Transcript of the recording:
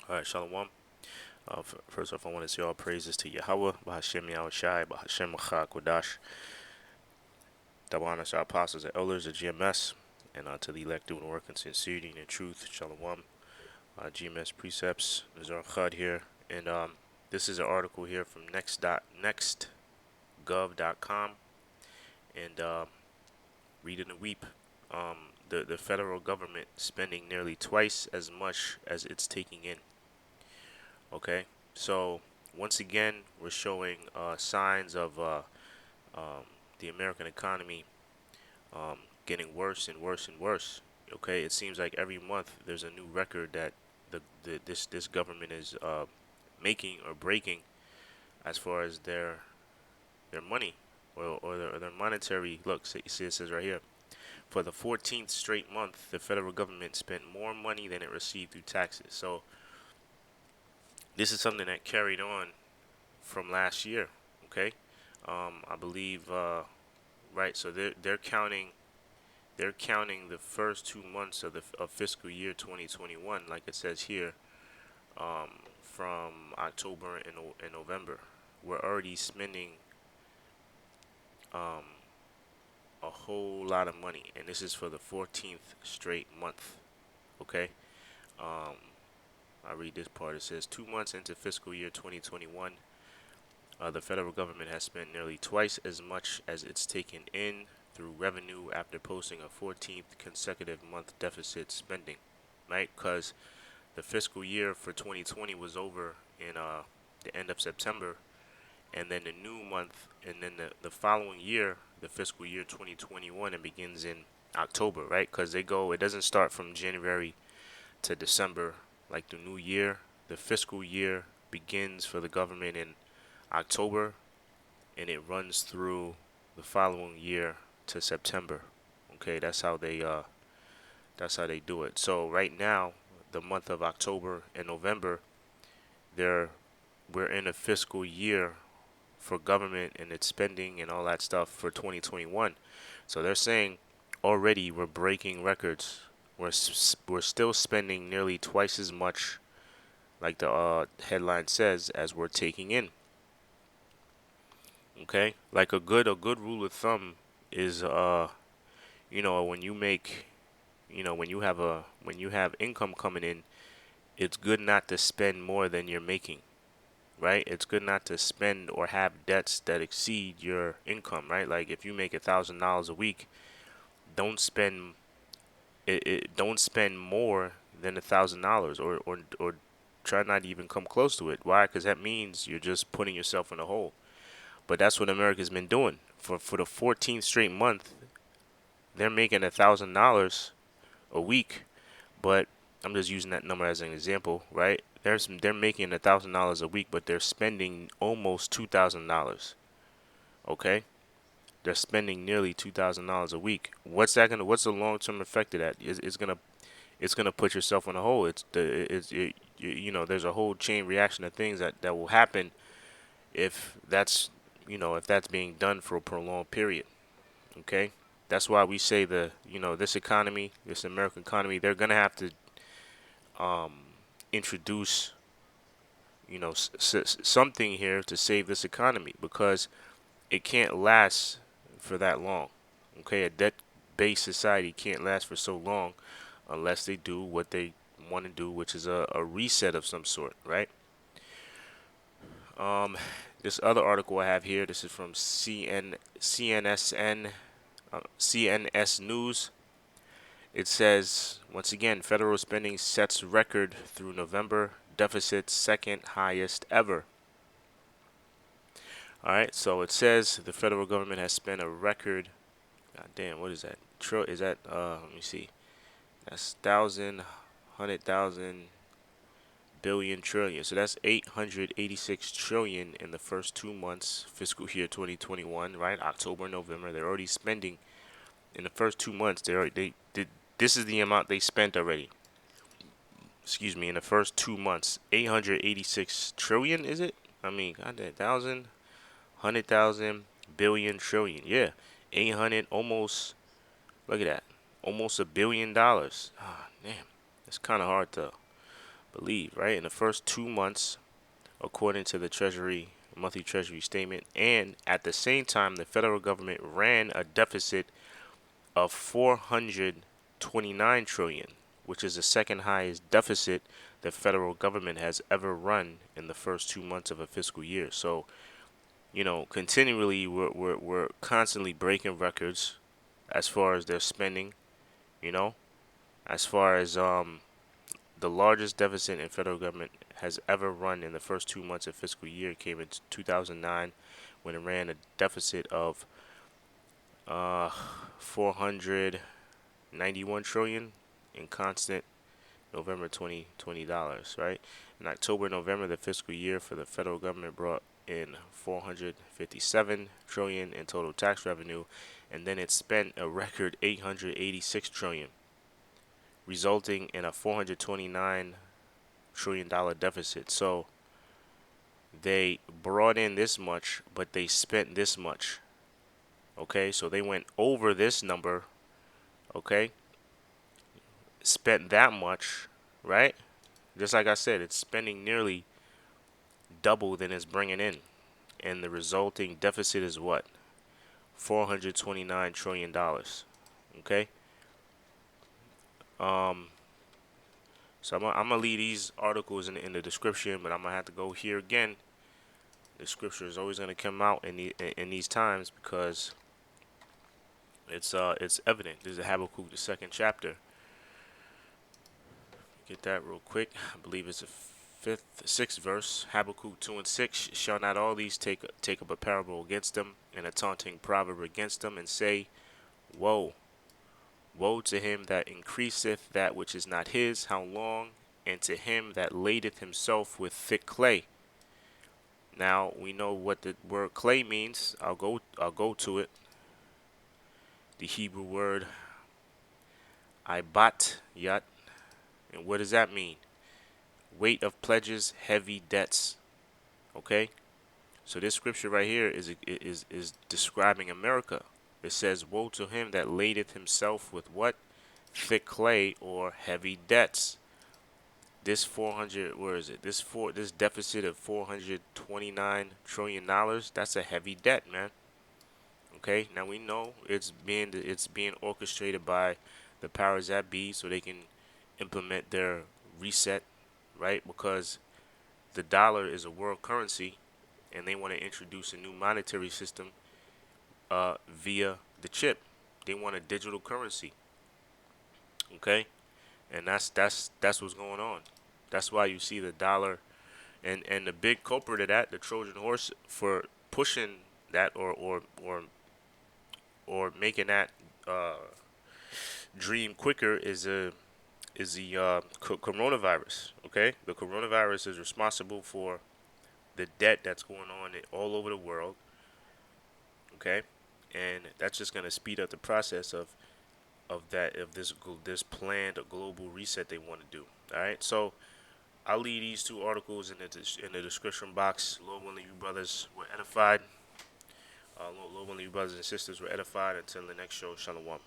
Alright, shalawam. First off, I want to say all praises to Yahawah, bahasham Yahawashi, bahasham Kodash. Double honors to our apostles and elders of GMS, and to the elect doing work in sincerity and in truth. Shalawam. GMS precepts. Nazar Khad here, and this is an article here from nextgov.com, and reading the weep. The federal government spending nearly twice as much as it's taking in. Okay, so once again, we're showing signs of um, the American economy getting worse and worse and worse. Okay, it seems like every month there's a new record that this government is making or breaking as far as their money or their monetary. Look, see it says right here. For the 14th straight month, the federal government spent more money than it received through taxes. So this is something that carried on from last year. Okay, I believe right. So they're counting the first 2 months of fiscal year 2021, like it says here, from October and November. We're already spending um, a whole lot of money, and this is for the 14th straight month. Okay, um, I read this part. It says 2 months into fiscal year 2021. The federal government has spent nearly twice as much as it's taken in through revenue after posting a 14th consecutive month deficit spending, right? Because the fiscal year for 2020 was over in the end of September, and then the new month, and then the following year, the fiscal year 2021, it begins in October, right? Because it doesn't start from January to December like the new year. The fiscal year begins for the government in October, and it runs through the following year to September. Okay, that's how they do it. So right now, the month of October and November, they're we're in a fiscal year for government and its spending and all that stuff for 2021. So they're saying already we're breaking records. We're still spending nearly twice as much, like the headline says, as we're taking in. Okay, like a good rule of thumb is when you make when you have income coming in, it's good not to spend more than you're making, right? It's good not to spend or have debts that exceed your income, right? Like if you make $1,000 a week, don't spend don't spend more than $1,000, or try not to even come close to it. Why? Because that means you're just putting yourself in a hole. But that's what America's been doing for the 14th straight month. They're making $1,000 a week, but I'm just using that number as an example, right? They're making $1,000 a week, but they're spending almost $2,000. Okay, they're spending nearly $2,000 a week. What's the long term effect of that? It's gonna put yourself in a hole. There's a whole chain reaction of things that will happen if that's being done for a prolonged period. Okay, that's why we say this economy, this American economy, they're gonna have to um, introduce something here to save this economy, because it can't last for that long. Okay, a debt-based society can't last for so long unless they do what they want to do, which is a reset of some sort, right? Um, this other article I have here, this is from CNS News. It says, once again, federal spending sets record through November, deficit second highest ever. All right, so it says the federal government has spent a record. God damn, what is that? Is that? Let me see. That's thousand, 100,000, billion, trillion. So that's 886 trillion in the first 2 months, fiscal year 2021. Right, October, November. They're already spending in the first 2 months. They did. This is the amount they spent already. Excuse me, in the first 2 months, 886 trillion. Is it? I mean, God damn, thousand. 100,000, billion, trillion. Yeah, 800, almost. Look at that, almost $1 billion. Ah, damn, it's kind of hard to believe, right? In the first 2 months, according to the Treasury monthly Treasury statement, and at the same time, the federal government ran a deficit of 429 trillion, which is the second highest deficit the federal government has ever run in the first 2 months of a fiscal year. So, continually we're constantly breaking records as far as their spending, you know, as far as the largest deficit in federal government has ever run in the first 2 months of fiscal year came in 2009 when it ran a deficit of 491 trillion in constant November 2020 dollars, right? In October, November, the fiscal year for the federal government brought in 457 trillion in total tax revenue, and then it spent a record 886 trillion, resulting in a 429 trillion-dollar deficit. So they brought in this much, but they spent this much. Okay, so they went over this number. Okay, spent that much, right? Just like I said, it's spending nearly double than it's bringing in, and the resulting deficit is what? $429 trillion. Okay. So I'm gonna leave these articles in the description, but I'm gonna have to go here again. The scripture is always gonna come out in these times because it's evident. This is Habakkuk, the second chapter. Get that real quick. I believe it's the sixth verse. Habakkuk 2:6. Shall not all these take up a parable against them, and a taunting proverb against them, and say, Woe, woe to him that increaseth that which is not his, how long? And to him that ladeth himself with thick clay. Now we know what the word clay means. I'll go to it. The Hebrew word ibat yat. And what does that mean? Weight of pledges, heavy debts. Okay? So this scripture right here is describing America. It says, Woe to him that ladeth himself with what? Thick clay or heavy debts. This 400, where is it? This deficit of $429 trillion, that's a heavy debt, man. Okay? Now we know it's being orchestrated by the powers that be so they can implement their reset, right? Because the dollar is a world currency and they want to introduce a new monetary system via the chip. They want a digital currency. Okay? And that's what's going on. That's why you see the dollar and the big culprit of that, the Trojan horse for pushing that or making that dream quicker is the coronavirus. Okay, the coronavirus is responsible for the debt that's going on all over the world. Okay, and that's just going to speed up the process of this planned global reset they want to do. All right, so I'll leave these two articles in the description box. Lord willing, you brothers were edified. Lord willing, you brothers and sisters were edified. Until the next show, shalawam.